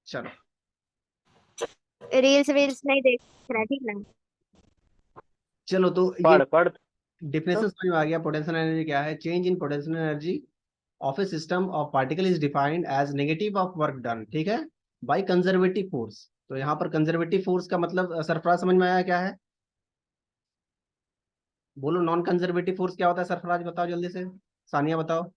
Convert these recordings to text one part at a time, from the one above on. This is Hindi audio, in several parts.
चलो। रील्स वील्स नहीं देख रहा, ठीक ना। चलो तो ये पढ़ पढ़ तो। डिफिनेशन समझ में आ गया। पोटेंशियल एनर्जी क्या है? Change in potential energy of a system of particle is defined as negative of work done, ठीक है, बाय कंजर्वेटिव फोर्स। तो यहाँ पर कंजर्वेटिव फोर्स का मतलब सरफराज समझ में आया क्या है? बोलो, नॉन कंजर्वेटिव फोर्स क्या होता है? सरफराज बताओ जल्दी से। सानिया बताओ।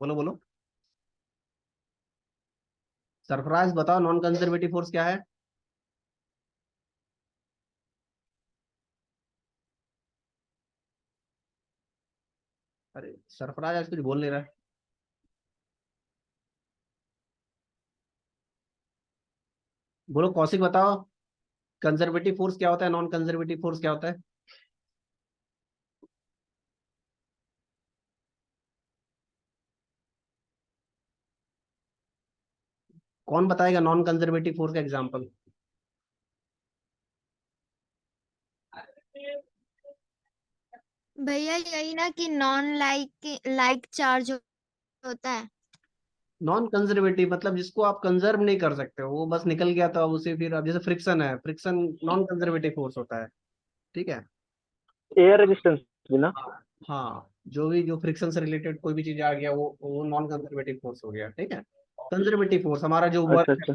बोलो बोलो। सरफराज बताओ, नॉन कंजर्वेटिव फोर्स क्या है? अरे सरफराज आज कुछ बोल नहीं रहा है। बोलो कौशिक बताओ, कंजर्वेटिव फोर्स क्या होता है, नॉन कंजर्वेटिव फोर्स क्या होता है? कौन बताएगा नॉन कंजर्वेटिव फोर्स का एग्जाम्पल? भैया यही ना कि नॉन लाइक लाइक चार्ज होता है। नॉन कंजर्वेटिव मतलब जिसको आप कंजर्व नहीं कर सकते हो, वो बस निकल गया तो अब उसे फिर, अब जैसे फ्रिक्शन है, फ्रिक्शन नॉन कंजर्वेटिव फोर्स होता है, ठीक है। एयर रेजिस्टेंस भी ना। हाँ, जो भी जो फ्रिक्शन से रिलेटेड कोई भी चीज आ गया वो नॉन कंजर्वेटिव फोर्स हो गया, ठीक है। कंजर्वेटिव फोर्स हमारा जो अच्छा वर्क है, अच्छा।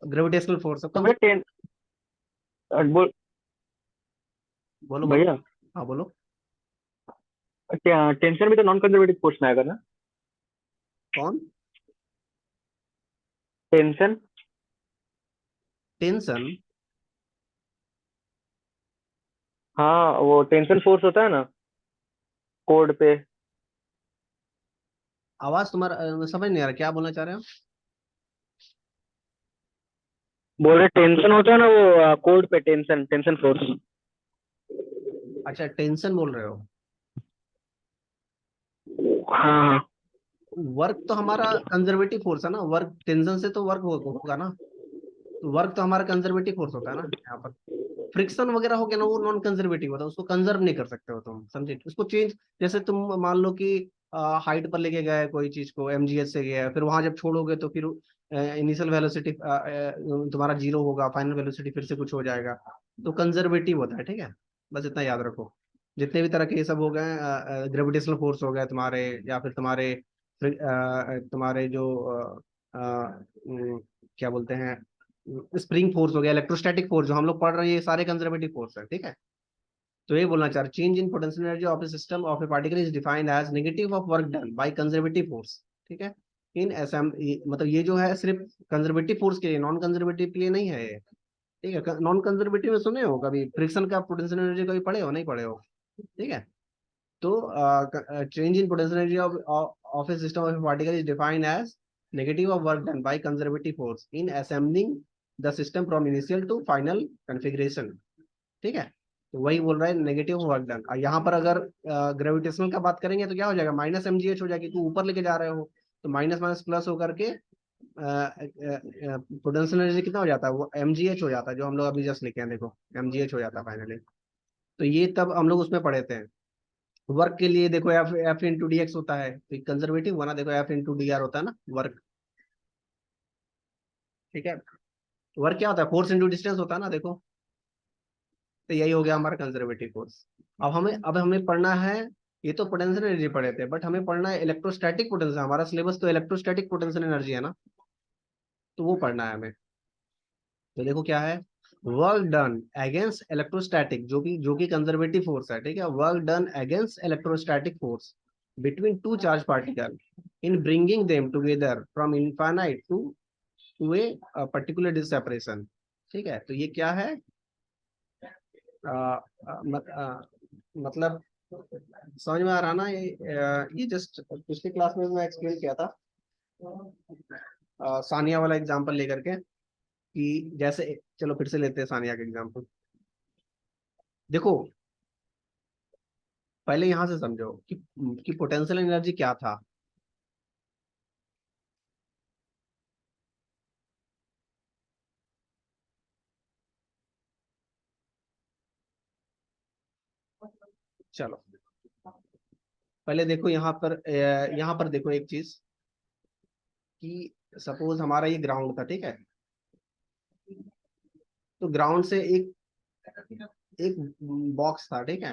ग्रेविटेशनल फोर्स, तो भैया टेन बोल बोलो बोलो। भैया, हाँ बोलो। टेंशन भी तो नॉन कंजर्वेटिव फोर्स में आएगा ना। कौन? टेंशन। टेंशन? हाँ, वो टेंशन फोर्स होता है ना कोड पे। आवाज तुम्हारा समझ नहीं आ रहा, क्या बोलना चाह रहे हो? बोल रहे टेंशन होता है ना वो कोड पे, टेंशन टेंशन फोर्स। अच्छा, टेंशन बोल रहे हो। हाँ हाँ। वर्क तो हमारा कंजर्वेटिव फोर्स है ना, वर्क टेंशन से तो वर्क होगा ना। तो वर्क तो हमारा कंजर्वेटिव फोर्स होता है ना यहाँ पर। फ्रिक्शन वगैरह हो गया ना, वो नॉन कंजर्वेटिव होता है, उसको कंजर्व नहीं कर सकते हो तुम, समझे? उसको चेंज, जैसे तुम मान लो कि हाइट पर लेके गए कोई चीज को, एमजीएच से गया, फिर वहां जब छोड़ोगे तो फिर इनिशियल वेलोसिटी तुम्हारा जीरो होगा, फाइनल वेलोसिटी फिर से कुछ हो जाएगा। तो कंजर्वेटिव होता है, ठीक है। बस इतना याद रखो। जितने भी तरह के ये सब हो गए, ग्रेविटेशनल फोर्स हो गए तुम्हारे, या फिर तुम्हारे जो क्या बोलते हैं, स्प्रिंग फोर्स हो गया, इलेक्ट्रोस्टैटिक फोर्स जो हम लोग पढ़ रहे हैं, ये सारे कंजर्वेटिव फोर्स है, ठीक है। तो ये बोलना चाह रहे, change in potential energy of a system of a particle is defined as negative of work done by conservative force, ठीक है। इन एसएम, मतलब ये जो है सिर्फ कंजर्वेटिव फोर्स के लिए, नॉन कंजर्वेटिव के लिए नहीं है ये, ठीक है। नॉन कंजर्वेटिव में सुने हो कभी फ्रिक्शन का पोटेंशियल एनर्जी कभी पढ़े हो, नहीं पढ़े हो, ठीक है। तो change in potential energy of a system of a particle is defined as negative of work done by conservative force in assembling the system from initial to final configuration, ठीक है। तो वही बोल रहा है नेगेटिव वर्क डन। यहाँ पर अगर ग्रेविटेशनल का बात करेंगे तो क्या हो जाएगा, माइनस एम जी एच हो जाएगी, तो ऊपर लेके जा रहे हो, तो माइनस माइनस प्लस होकर के पोटेंशियल एनर्जी कितना हो जाता है, वो एम जी एच हो जाता है, जो हम लोग अभी जस्ट लिखे हैं, देखो एम जी एच हो जाता है फाइनली। तो ये तब हम लोग उसमें पढ़े थे। वर्क के लिए देखो F F into D x होता है, तो कंजर्वेटिव हुआ ना, देखो एफ इंटू डी आर होता है ना वर्क, ठीक है। वर्क क्या होता है, फोर्स इंटू डिस्टेंस होता है ना, देखो। तो यही हो गया हमारा कंजर्वेटिव फोर्स। अब हमें पढ़ना है, ये तो पोटेंशियल एनर्जी पढ़े थे, बट हमें पढ़ना है इलेक्ट्रोस्टैटिक पोटेंशियल, हमारा सिलेबस तो इलेक्ट्रोस्टैटिक पोटेंशियल एनर्जी है ना, तो वो पढ़ना है हमें। तो देखो क्या है, वर्क डन अगेंस्ट इलेक्ट्रोस्टैटिक, जो कि कंजर्वेटिव फोर्स है, ठीक है। Work done against electrostatic force between two charge particle in bringing them together from infinite to a particular separation, ठीक है। तो ये क्या है, आ, मतलब समझ में आ रहा ना ये जस्ट पिछली क्लास में मैं एक्सप्लेन किया था, सानिया वाला एग्जांपल लेकर के, कि जैसे, चलो फिर से लेते हैं सानिया का एग्जांपल। देखो, पहले यहां से समझो कि पोटेंशियल एनर्जी क्या था। चलो, पहले देखो यहाँ पर देखो एक चीज कि सपोज हमारा ये ग्राउंड था, ठीक है। तो ग्राउंड से एक एक बॉक्स था, ठीक है।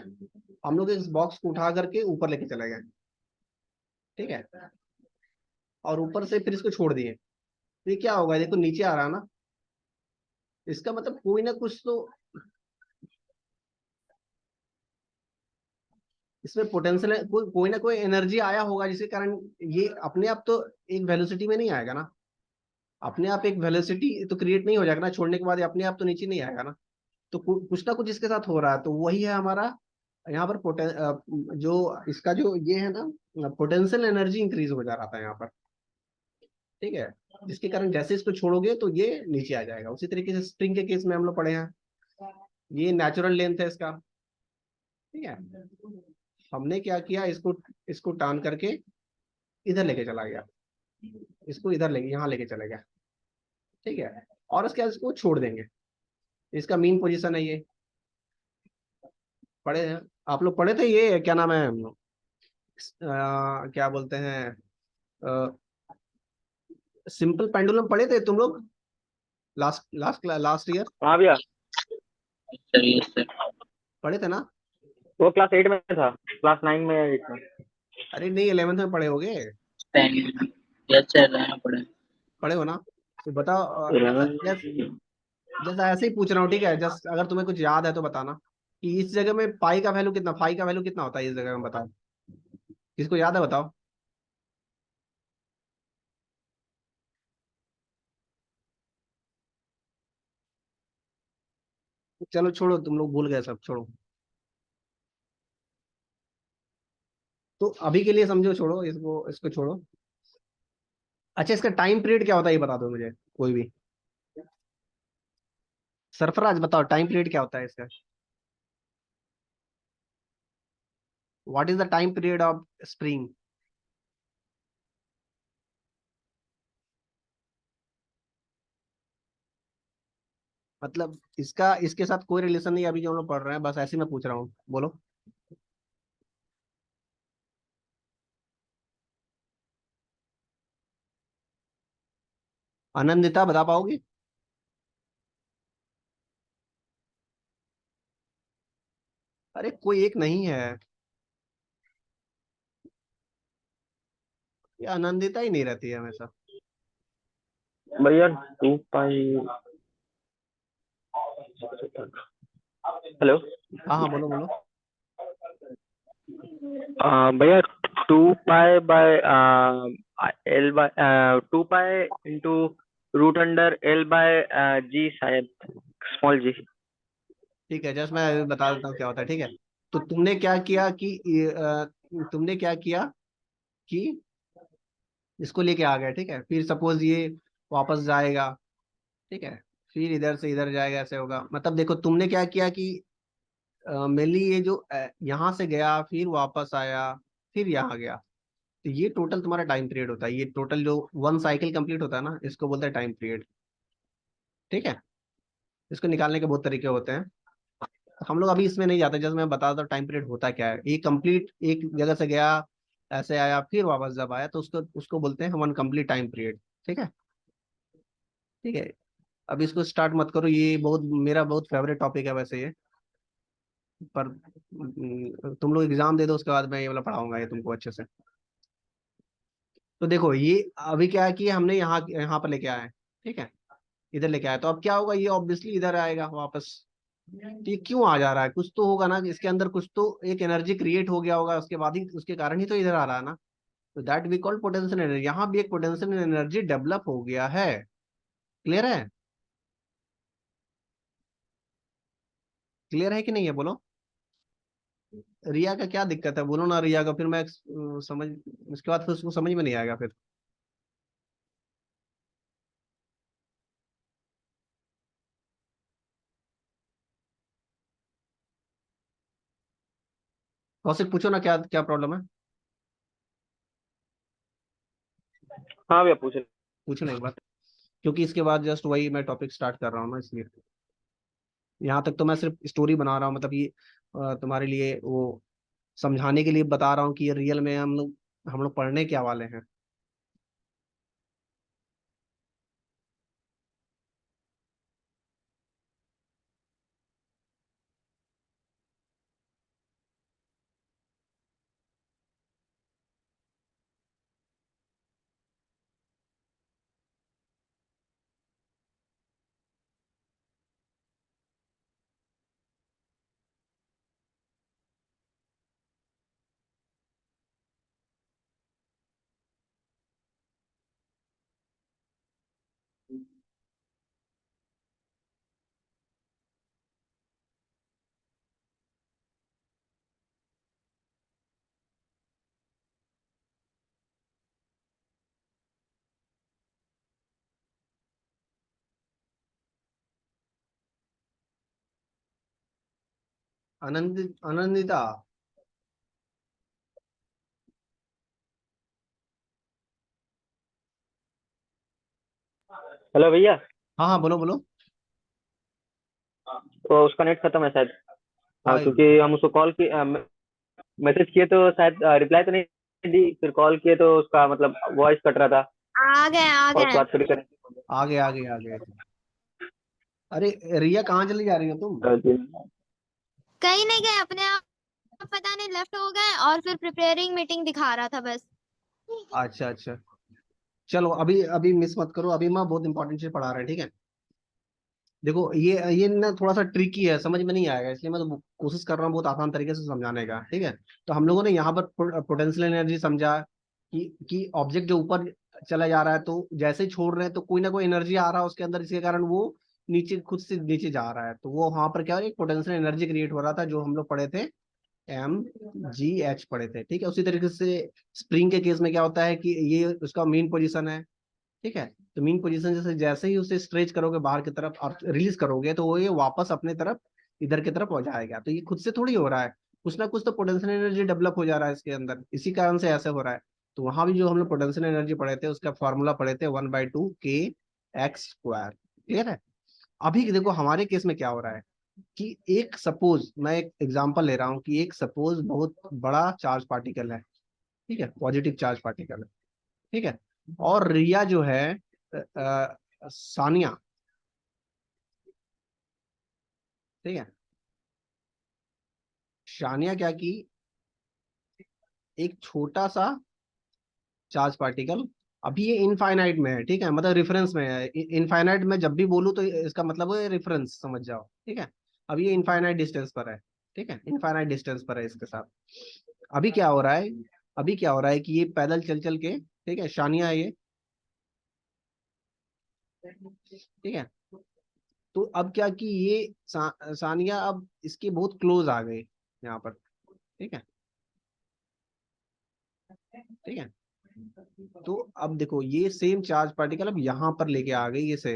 हम लोग इस बॉक्स को उठा करके ऊपर लेके चले गए, ठीक है। और ऊपर से फिर इसको छोड़ दिए, तो ये क्या होगा, देखो नीचे आ रहा है ना। इसका मतलब कोई ना कुछ तो इसमें पोटेंशियल है, कोई ना कोई एनर्जी आया होगा जिसके कारण ये अपने आप तो एक वेलोसिटी में नहीं आएगा ना। अपने आप एक वेलोसिटी तो क्रिएट नहीं हो जाएगा ना, छोड़ने के बाद ये अपने आप तो नीचे नहीं आएगा ना। तो कुछ ना कुछ इसके साथ हो रहा है, तो वही है हमारा यहाँ पर जो इसका जो ये है ना, पोटेंशियल एनर्जी इंक्रीज हो जा रहा था यहाँ पर, ठीक है। जिसके कारण जैसे इसको छोड़ोगे तो ये नीचे आ जाएगा। उसी तरीके से स्प्रिंग के केस में हम लोग पढ़े हैं, ये नेचुरल लेंथ है इसका, ठीक है। हमने क्या किया, इसको इसको टान करके इधर लेके चला गया, इसको इधर लेके यहाँ लेके चला गया, ठीक है। और उसके बाद इसको छोड़ देंगे। इसका मीन पोजीशन है ये, पढ़े हैं आप लोग, पढ़े थे ये क्या नाम है, क्या बोलते हैं, सिंपल पेंडुलम पढ़े थे तुम लोग लास्ट लास्ट लास्ट ईयर, हाँ भैया, सर यस सर। पढ़े थे ना। वो क्लास 8 में था, क्लास 9 में या 8 में। अरे नहीं, 11th में पढ़े होगे, यस सर रहना पड़े। पढ़े हो ना। तो बताओ, 11 जस्ट ऐसे ही पूछ रहा हूँ, ठीक है। जस्ट अगर तुम्हें कुछ याद है तो बताना कि इस जगह में पाई का वैल्यू कितना, फाई का वैल्यू कितना होता है इस जगह में, बताओ किसको याद है, बताओ। चलो छोड़ो, तुम लोग भूल गए सब, छोड़ो। तो अभी के लिए समझो, छोड़ो इसको, इसको छोड़ो। अच्छा, इसका टाइम पीरियड क्या होता है ये बता दो मुझे, कोई भी। सरफराज बताओ, टाइम पीरियड क्या होता है इसका। What is the time period of spring. मतलब इसका इसके साथ कोई रिलेशन नहीं, अभी जो हम लोग पढ़ रहे हैं, बस ऐसे ही मैं पूछ रहा हूँ, बोलो। आनंदिता बता पाओगी। अरे कोई एक नहीं है, ये आनंदिता ही नहीं रहती है हमेशा। भैया 2 पाई। हेलो। हाँ हाँ, बोलो बोलो। भैया 2 pi by L by 2 pi into root under L by g, शायद स्मॉल जी। ठीक है, जस्ट मैं बता देता हूँ क्या होता है, ठीक है। तो तुमने क्या किया कि तुमने क्या किया कि इसको लेके आ गए, ठीक है। फिर सपोज ये वापस जाएगा, ठीक है। फिर इधर से इधर जाएगा, ऐसे होगा। मतलब देखो तुमने क्या किया कि मेनली ये जो यहाँ से गया, फिर वापस आया, फिर यहाँ गया। तो ये टोटल तुम्हारा टाइम पीरियड होता है। ये टोटल जो वन साइकिल कंप्लीट होता है ना, इसको बोलते हैं टाइम पीरियड, ठीक है। इसको निकालने के बहुत तरीके होते हैं, हम लोग अभी इसमें नहीं जाते। जैसे मैं बता दूं टाइम पीरियड होता क्या है। ये कंप्लीट एक जगह से गया, ऐसे आया, फिर वापस जब आया, तो उसको उसको बोलते हैं वन कंप्लीट टाइम पीरियड, ठीक है। ठीक है, अब इसको स्टार्ट मत करो, ये बहुत मेरा बहुत फेवरेट टॉपिक है वैसे ये। पर तुम लोग एग्जाम दे दो, उसके बाद मैं ये वाला पढ़ाऊंगा ये तुमको अच्छे से। तो देखो ये अभी क्या है कि हमने यहाँ यहाँ पर लेके आए हैं, ठीक है। इधर लेके आए, तो अब क्या होगा, ये ऑब्वियसली इधर आएगा वापस। तो ये क्यों आ जा रहा है, कुछ तो होगा ना इसके अंदर, कुछ तो एक एनर्जी क्रिएट हो गया होगा उसके बाद ही, उसके कारण ही तो इधर आ रहा है ना। तो that we call potential energy. यहाँ भी एक पोटेंशियल एनर्जी डेवलप हो गया है। क्लियर है, क्लियर है कि नहीं है, बोलो। रिया का क्या दिक्कत है, बोलो ना रिया का, फिर मैं समझ, उसके बाद फिर उसको समझ में नहीं आएगा फिर। कौशिक पूछो ना, क्या क्या प्रॉब्लम है, हाँ भैया पूछ रहे। पूछो ना एक बार। क्योंकि इसके बाद जस्ट वही मैं टॉपिक स्टार्ट कर रहा हूँ ना, इसलिए यहाँ तक तो मैं सिर्फ स्टोरी बना रहा हूँ। मतलब ये तुम्हारे लिए वो समझाने के लिए बता रहा हूँ कि ये रियल में हम लोग पढ़ने क्या वाले हैं। आनंदिता। हेलो भैया। हाँ हाँ, बोलो बोलो। तो उसका नेट खत्म है शायद। हाँ, क्योंकि हम उसको कॉल किए, मैसेज किए तो शायद रिप्लाई तो नहीं दी, फिर कॉल किए तो उसका मतलब वॉइस कट रहा था। आ गए आ और गए। उसके बाद फिर करें। आगे आगे आगे। अरे रिया, कहाँ चली जा रही हो तुम? कहीं नहीं गए, अपने आप पता नहीं लेफ्ट हो गए, और फिर प्रिपेयरिंग मीटिंग दिखा रहा था बस। अच्छा अच्छा, चलो अभी अभी मिस मत करो, अभी मैं बहुत इंपॉर्टेंट चीज पढ़ा रहे हैं, ठीक है। देखो ये ना थोड़ा सा ट्रिकी है, समझ में नहीं आएगा, इसलिए मैं तो कोशिश कर रहा हूँ बहुत आसान तरीके से समझाने का, ठीक है। तो हम लोगों ने यहाँ पर पोटेंशियल एनर्जी समझा कि ऑब्जेक्ट जो ऊपर चला जा रहा है, तो जैसे ही छोड़ रहे हैं तो कोई ना कोई एनर्जी आ रहा है उसके अंदर, इसके कारण वो नीचे खुद से नीचे जा रहा है, तो वो वहां पर क्या हो, एक पोटेंशियल एनर्जी क्रिएट हो रहा था, जो हम लोग पढ़े थे, mgh पढ़े थे, ठीक है। उसी तरीके से स्प्रिंग के केस में क्या होता है कि ये उसका मेन पोजीशन है, ठीक है। तो मीन पोजीशन जैसे जैसे ही उसे स्ट्रेच करोगे बाहर की तरफ और रिलीज करोगे, तो वो ये वापस अपने तरफ इधर की तरफ हो जाएगा। तो ये खुद से थोड़ी हो रहा है, कुछ ना कुछ तो पोटेंशियल एनर्जी डेवलप हो जा रहा है इसके अंदर, इसी कारण से ऐसे हो रहा है। तो वहां भी जो हम लोग पोटेंशियल एनर्जी पढ़े थे उसका फॉर्मूला पढ़े थे 1/2 k x स्क्वायर, क्लियर है। अभी देखो हमारे केस में क्या हो रहा है कि एक सपोज, मैं एक एग्जांपल ले रहा हूँ कि एक सपोज बहुत बड़ा चार्ज पार्टिकल है, ठीक है, पॉजिटिव चार्ज पार्टिकल है, ठीक है। और रिया जो है, सानिया, ठीक है, सानिया क्या की, एक छोटा सा चार्ज पार्टिकल, अभी ये इनफाइनाइट में है, ठीक है, मतलब रेफरेंस में है। इनफाइनाइट में जब भी बोलूँ तो इसका मतलब है रेफरेंस, समझ जाओ, ठीक है। अभी ये इनफाइनाइट डिस्टेंस पर है, ठीक है, इनफाइनाइट डिस्टेंस पर है इसके साथ। अभी क्या हो रहा है, अभी क्या हो रहा है कि ये पैदल चल चल के, ठीक है, सानिया है ये, ठीक है। तो अब क्या कि ये सानिया अब इसके बहुत क्लोज आ गए यहाँ पर, ठीक है, ठीक है। तो अब देखो ये सेम चार्ज पार्टिकल अब यहाँ पर लेके आ गई इसे,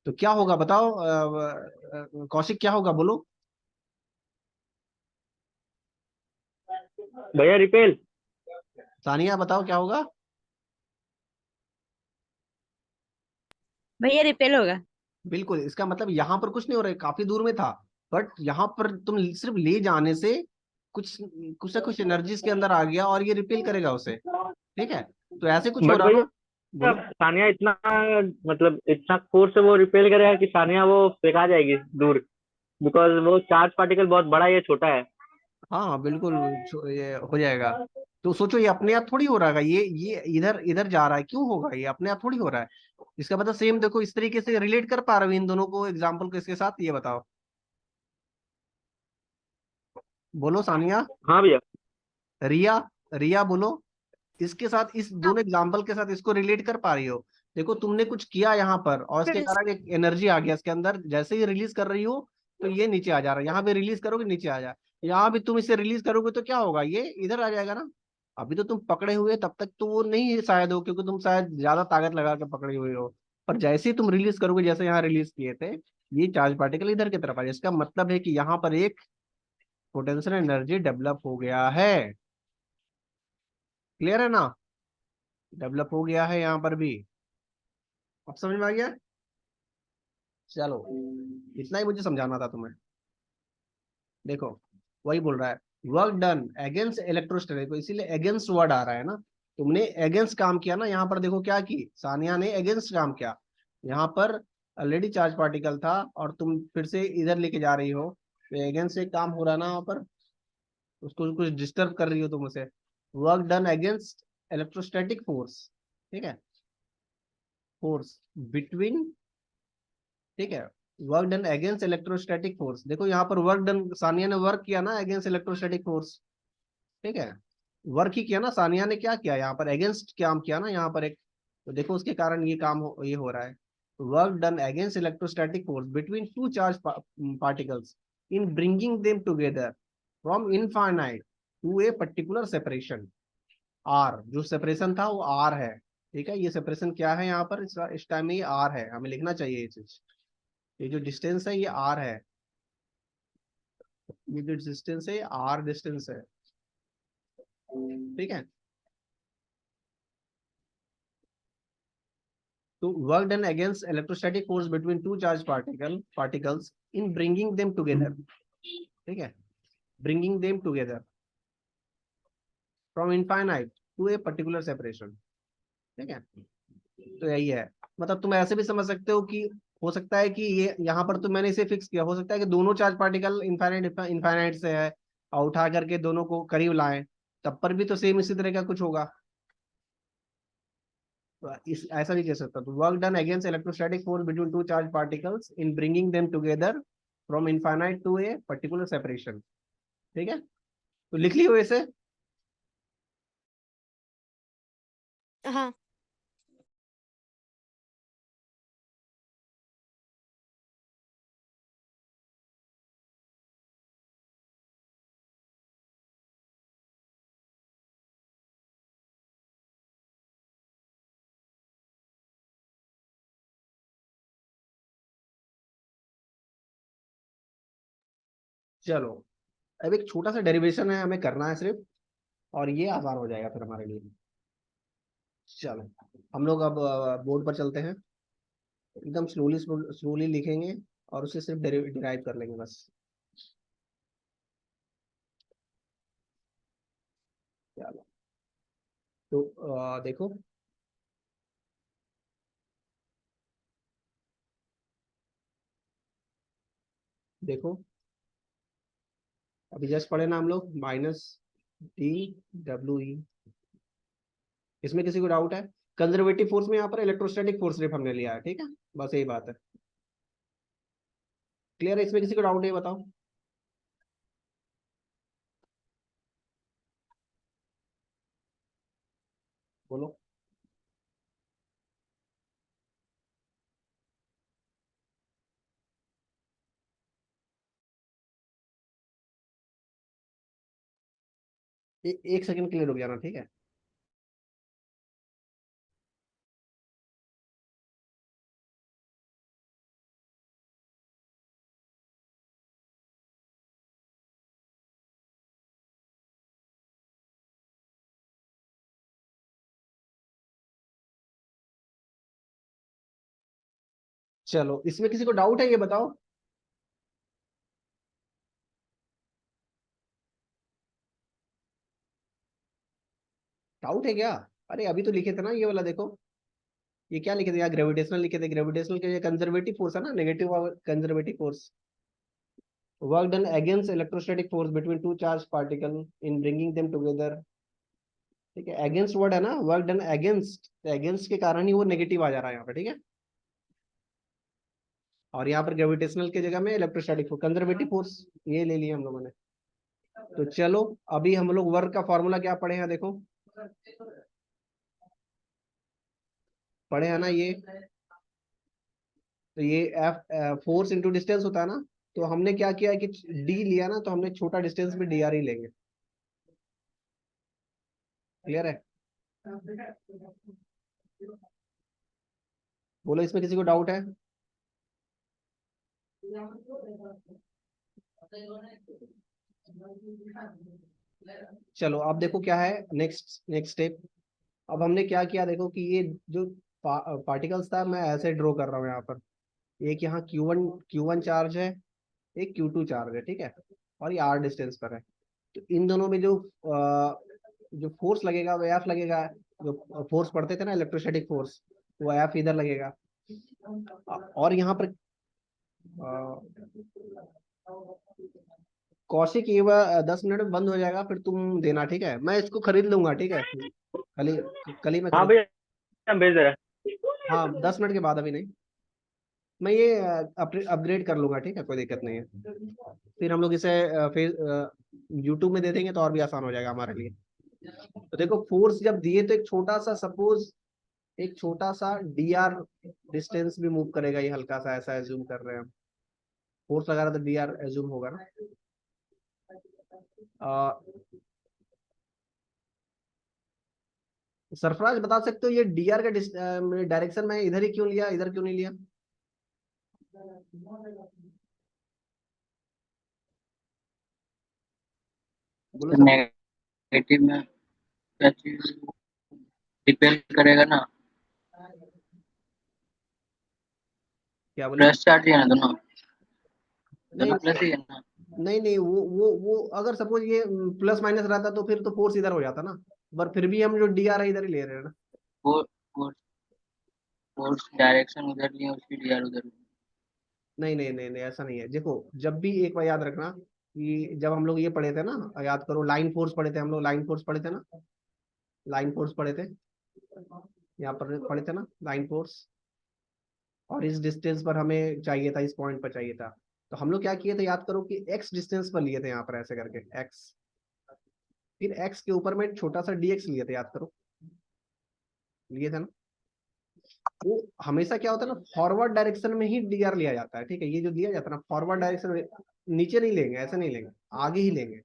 तो क्या होगा बताओ, कौशिक क्या होगा बोलो। भैया रिपेल। सानिया बताओ क्या होगा। भैया रिपेल होगा। बिल्कुल, इसका मतलब यहाँ पर कुछ नहीं हो रहा है, काफी दूर में था, बट यहाँ पर तुम सिर्फ ले जाने से कुछ कुछ ना कुछ एनर्जी इसके अंदर आ गया और ये रिपेल करेगा उसे, ठीक है। तो ऐसे कुछ हो बट रहा ना। भैया बोलो। सानिया इतना, मतलब इतना फोर्स से वो रिपेल करेगा कि सानिया वो फेंका जाएगी दूर, बिकॉज वो चार्ज पार्टिकल बहुत बड़ा है, ये छोटा है। हाँ हाँ, बिल्कुल, ये हो जाएगा। तो सोचो ये अपने आप थोड़ी हो रहा है, ये इधर इधर जा रहा है, क्यों होगा, ये अपने आप थोड़ी हो रहा है। इसका मतलब सेम देखो, इस तरीके से रिलेट कर पा रहे हो इन दोनों को, एग्जाम्पल को इसके साथ, ये बताओ, बोलो सानिया। हाँ भैया। रिया, रिया बोलो, इसके साथ, इस दोनों एग्जाम्पल के साथ इसको रिलेट कर पा रही हो। देखो तुमने कुछ किया यहाँ पर और इसके कारण एक एनर्जी आ गया इसके अंदर, जैसे ही रिलीज कर रही हो तो ये नीचे आ जा रहा है, यहाँ पे रिलीज करोगे नीचे आ जा, यहाँ भी तुम इसे रिलीज करोगे तो क्या होगा, ये इधर आ जाएगा ना। अभी तो तुम पकड़े हुए, तब तक तो वो नहीं शायद हो, क्योंकि तुम शायद ज्यादा ताकत लगा के पकड़े हुए हो, पर जैसे ही तुम रिलीज करोगे, जैसे यहाँ रिलीज किए थे, ये चार्ज पार्टिकल इधर की तरफ आ जाए, इसका मतलब है कि यहाँ पर एक पोटेंशियल एनर्जी डेवलप हो गया है, क्लियर है ना, डेवलप हो गया है यहाँ पर भी। अब समझ में आ गया। चलो, इतना ही मुझे समझाना था तुम्हें। देखो, वही बोल रहा है, वर्क डन अगेंस्ट इलेक्ट्रोस्टैटिक, इसीलिए अगेंस्ट वर्ड आ रहा है ना, तुमने अगेंस्ट काम किया ना, यहाँ पर देखो क्या की सानिया ने अगेंस्ट काम किया, यहाँ पर ऑलरेडी चार्ज पार्टिकल था और तुम फिर से इधर लेके जा रही हो, तो अगेंस्ट से काम हो रहा है ना वहाँ पर, उसको कुछ डिस्टर्ब कर रही हो तुम उसे। Work done against electrostatic force, ठीक है, फोर्स बिटवीन, ठीक है, work done against electrostatic force, देखो यहाँ पर वर्क डन सानिया ने वर्क किया ना अगेंस्ट इलेक्ट्रोस्टैटिक फोर्स, ठीक है, वर्क ही किया ना सानिया ने, क्या किया यहाँ पर अगेंस्ट काम किया ना यहाँ पर एक, तो देखो उसके कारण ये काम ये हो रहा है। Work done against electrostatic force between two charge particles in bringing them together from infinite to a particular separation, r जो सेपरेशन था वो आर है, ठीक है, ये सेपरेशन क्या है यहाँ पर इस टाइम में, ये आर है, हमें लिखना चाहिए ये चीज, ये जो डिस्टेंस है ये आर है, ये जो डिस्टेंस है ये आर डिस्टेंस है, ठीक है। तो work done against electrostatic force between two charge particles in bringing them together, ठीक है, bringing them together from infinite to a particular separation, ठीक है। तो यही है, मतलब तुम ऐसे भी समझ सकते हो कि हो सकता है कि ये यहाँ पर तो मैंने इसे फिक्स किया, हो सकता है कि दोनों चार्ज पार्टिकल इनफाइनाइट से है और उठा करके दोनों को करीब लाएं, तब पर भी तो सेम इसी तरह का कुछ होगा, तो इस ऐसा भी कह सकता हूँ। Work done against electrostatic force between two charge particles in bringing them together from infinite to a particular separation, ठीक है, तो लिख लियो इसे। हाँ। चलो अब एक छोटा सा डेरिवेशन है हमें करना है सिर्फ, और ये आसान हो जाएगा फिर हमारे लिए। चलो हम लोग अब बोर्ड पर चलते हैं, एकदम स्लोली स्लोली लिखेंगे और उसे सिर्फ डिराइव कर लेंगे बस। चलो तो देखो, देखो अभी जस्ट पढ़े ना हम लोग, माइनस डी डब्ल्यू ई, इसमें किसी को डाउट है? कंजर्वेटिव फोर्स में यहाँ पर इलेक्ट्रोस्टैटिक फोर्स सिर्फ हमने लिया है, ठीक है, बस यही बात है, क्लियर है? इसमें किसी को डाउट है बताओ, बोलो। एक सेकंड के लिए रुक जाना, ठीक है। चलो इसमें किसी को डाउट है ये बताओ, डाउट है क्या? अरे अभी तो लिखे थे ना ये वाला, देखो ये क्या लिखे थे यहाँ, ग्रेविटेशनल लिखे थे, ग्रेविटेशनल के ये कंजर्वेटिव फोर्स है ना, negative conservative force. Work done against electrostatic force between two charge particle in bringing them together, ठीक है, अगेंस्ट वर्ड है ना, वर्क डन अगेंस्ट, अगेंस्ट के कारण ही वो नेगेटिव आ जा रहा है यहाँ पे, ठीक है, और यहाँ पर ग्रेविटेशनल के जगह में इलेक्ट्रोस्टैटिक फोर्स, कंजर्वेटिव फोर्स ये ले लिया हम लोगों ने। तो चलो अभी हम लोग वर्क का फॉर्मूला क्या पढ़े हैं, देखो पढ़े हैं ना ये, तो ये एफ फोर्स इंटू डिस्टेंस होता है ना, तो हमने क्या किया है कि डी लिया ना, तो हमने छोटा डिस्टेंस में डी आर ही लेंगे, क्लियर है? बोलो इसमें किसी को डाउट है? चलो अब देखो क्या है नेक्स्ट नेक्स्ट स्टेप। अब हमने क्या किया, देखो कि ये जो पार्टिकल्स था मैं ऐसे ड्रॉ कर रहा हूँ यहाँ पर, एक यहाँ Q1 चार्ज है, एक Q2 चार्ज है, ठीक है, और ये R डिस्टेंस पर है, तो इन दोनों में जो फोर्स लगेगा वो एफ लगेगा। जो फोर्स पढ़ते थे ना इलेक्ट्रोस्टैटिक फोर्स, वो एफ इधर लगेगा। और यहाँ पर कौशिक ये 10 मिनट में बंद हो जाएगा, फिर तुम देना, ठीक है? मैं इसको खरीद लूंगा, ठीक है? कल ही कल ही मैं हाँ खरीद। भैया भेज दे रहा हाँ 10 मिनट के बाद, अभी नहीं। मैं ये अपग्रेड कर लूंगा, ठीक है? कोई दिक्कत नहीं है। फिर हम लोग इसे फिर यूट्यूब में दे देंगे तो और भी आसान हो जाएगा हमारे लिए। तो देखो फोर्स जब दिए तो एक छोटा सा, सपोज एक छोटा सा डी आर डिस्टेंस भी मूव करेगा, ये हल्का सा ऐसा एज्यूम कर रहे हैं हम। फोर्स लगा रहा तो डी आर एज्यूम होगा ना। सरफराज बता सकते हो ये डी आर का डायरेक्शन में इधर ही क्यों लिया, इधर क्यों नहीं लिया? बोलो तो सर। नेगेटिव में क्या चीज रिपेल करेगा ना, क्या बोले? प्लस चार्ज है ना दोनों, नहीं दोनों प्लस ही है ना। नहीं नहीं, वो अगर सपोज ये प्लस माइनस रहता तो फिर तो फोर्स इधर हो जाता ना। पर फिर भी हम जो डी आर है इधर ही ले रहे हैं ना। वो फोर्स डायरेक्शन उधर लिए, उसकी डीआर उधर। नहीं नहीं नहीं नहीं, ऐसा नहीं है। देखो जब भी एक बार याद रखना कि जब हम लोग ये पढ़े थे ना, याद करो लाइन फोर्स पढ़े थे हम लोग, लाइन फोर्स पढ़े थे ना, लाइन फोर्स पढ़े थे, यहाँ पर पढ़े थे ना लाइन फोर्स। और इस डिस्टेंस पर हमें चाहिए था, इस पॉइंट पर चाहिए था। तो हम लोग क्या किए थे, याद करो कि एक्स डिस्टेंस पर लिए थे यहाँ पर ऐसे करके एक्स। फिर एक्स के ऊपर में एक छोटा सा डी एक्स लिए थे, याद करो, लिए थे ना। वो हमेशा क्या होता है ना, फॉरवर्ड डायरेक्शन में ही डी आर लिया जाता है, ठीक है? ये जो लिया जाता है ना फॉरवर्ड डायरेक्शन में, नीचे नहीं लेंगे, ऐसे नहीं लेंगे, आगे ही लेंगे।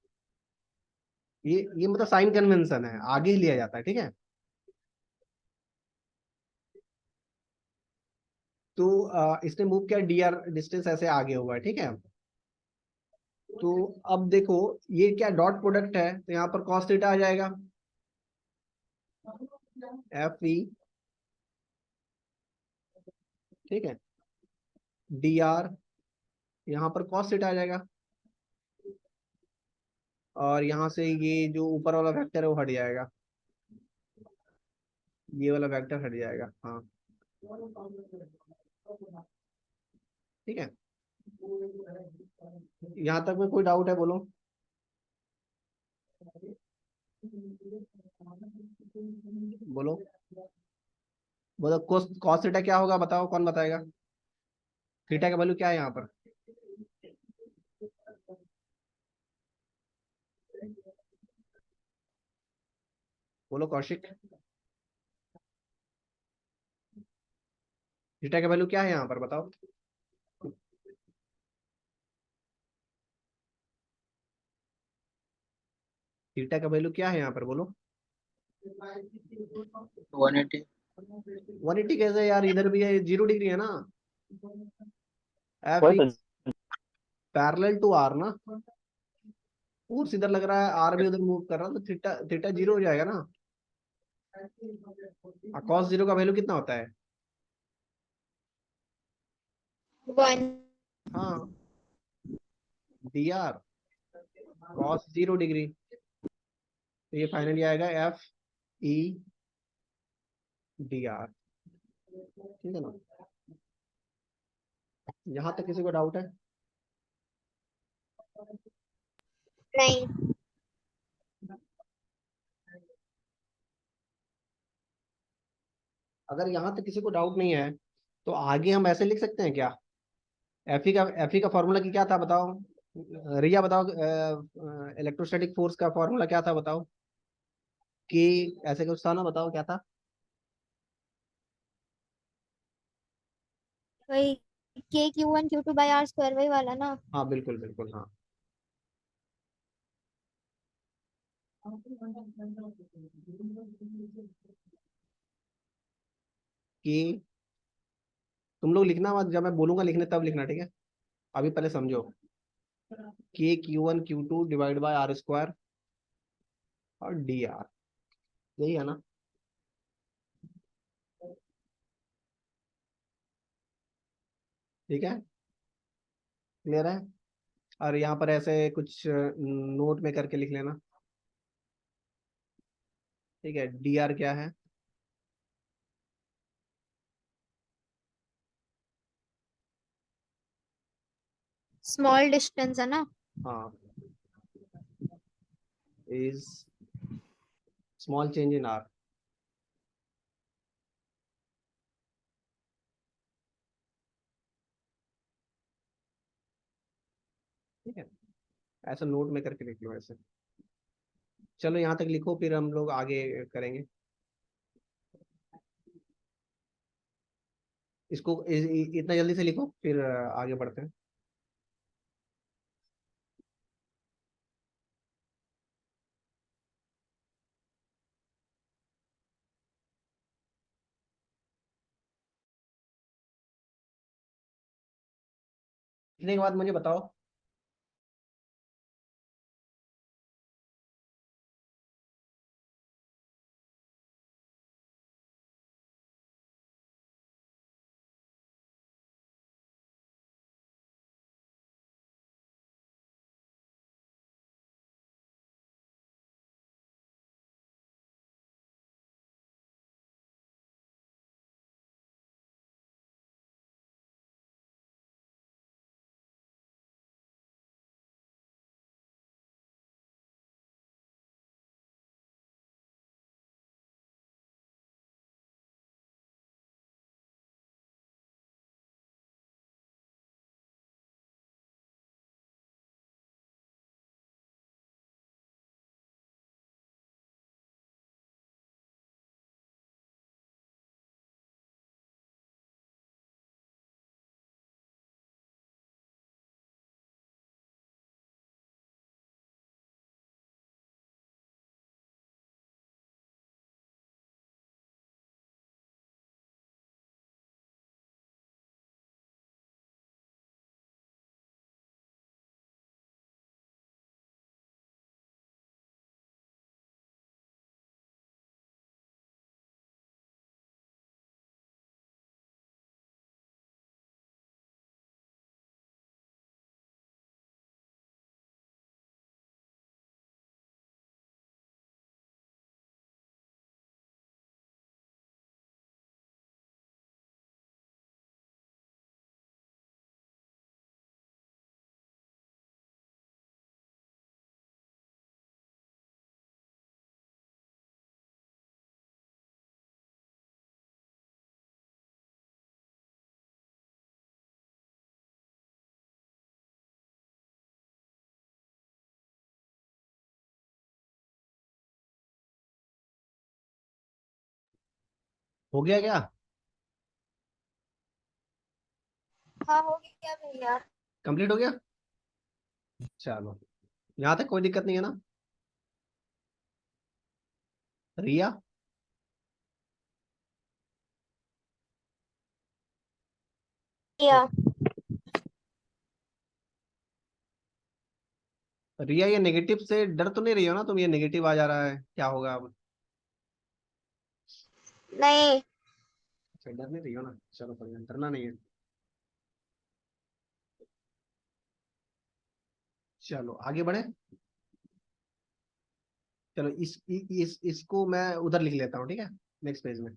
ये मतलब साइन कन्वेंशन है, आगे ही लिया जाता है, ठीक है? तो इसने मूव किया, डी आर डिस्टेंस ऐसे आगे हुआ है, ठीक है? तो अब देखो ये क्या डॉट प्रोडक्ट है, तो यहाँ पर कॉस थीटा आ जाएगा, एफ ई, ठीक है? डी आर यहाँ पर कॉस थीटा आ जाएगा, और यहाँ से ये जो ऊपर वाला वेक्टर है वो हट जाएगा, ये वाला वेक्टर हट जाएगा। हाँ ठीक है, यहाँ तक में कोई डाउट है? बोलो। बोलो बोलो, कोस कॉस थीटा क्या होगा बताओ, कौन बताएगा? थीटा का वैल्यू क्या है यहाँ पर? बोलो कौशिक, थीटा का वैल्यू क्या है यहाँ पर बताओ? थीटा का वैल्यू क्या है यहाँ पर, बोलो। 180। 180 कैसे यार, इधर भी है 0 डिग्री है ना। एफ वही तो। इज पैरेलल टू आर ना, फोर्स इधर लग रहा है, आर भी उधर मूव कर रहा है, तो थीटा थीटा 0 हो जाएगा ना। कॉस 0 का वैल्यू कितना होता है? 1। हाँ, डी आर कॉस 0 डिग्री। तो ये फाइनली आएगा एफ ई डी आर, ठीक है ना? यहाँ तक किसी को डाउट है? नहीं। अगर यहाँ तक किसी को डाउट नहीं है तो आगे हम ऐसे लिख सकते हैं क्या? एफ ई का फॉर्मूला की क्या था बताओ? रिया बताओ, इलेक्ट्रोस्टैटिक फोर्स का फॉर्मूला क्या था बताओ? कि ऐसे कुछ था ना, बताओ क्या था? वही K Q1 Q2/R² वही वाला ना। हाँ बिल्कुल बिल्कुल, हाँ। कि तुम लोग लिखना मत, जब मैं बोलूंगा लिखने तब लिखना, ठीक है? अभी पहले समझो। K Q1 Q2 divide by R² और डी आर, यही है ना? ठीक है, क्लियर है? और यहाँ पर ऐसे कुछ नोट में करके लिख लेना, ठीक है। डी आर क्या है? स्मॉल डिस्टेंस है ना। हाँ, is small change in are. ठीक है, ऐसा नोट में करके लिख लो ऐसे। चलो यहाँ तक लिखो, फिर हम लोग आगे करेंगे इसको। इतना जल्दी से लिखो, फिर आगे बढ़ते हैं। लिखने के बाद मुझे बताओ। हो गया क्या? हाँ हो गया भैया। कंप्लीट हो गया? चलो, यहाँ तक कोई दिक्कत नहीं है ना? रिया, या रिया ये नेगेटिव से डर तो नहीं रही हो ना तुम? ये नेगेटिव आ जा रहा है, क्या होगा अब? नहीं। अच्छा, डर नहीं रही हो ना? चलो बढ़िया, डरना नहीं है। चलो आगे बढ़े। चलो इसको मैं उधर लिख लेता हूँ, ठीक है, नेक्स्ट पेज में।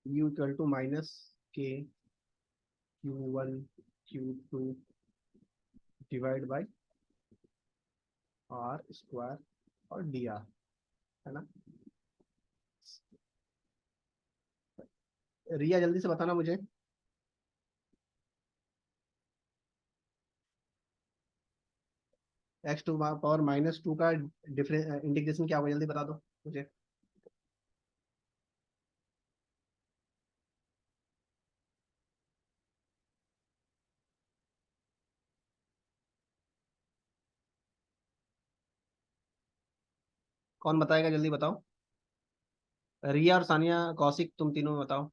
U equal to minus k Q1 Q2 divide by r square और डी आर, है ना? रिया जल्दी से बताना मुझे। X to power minus two का डिफरेंस इंटीग्रेशन क्या होगा, जल्दी बता दो मुझे। कौन बताएगा, जल्दी बताओ। रिया और सानिया, कौशिक, तुम तीनों बताओ।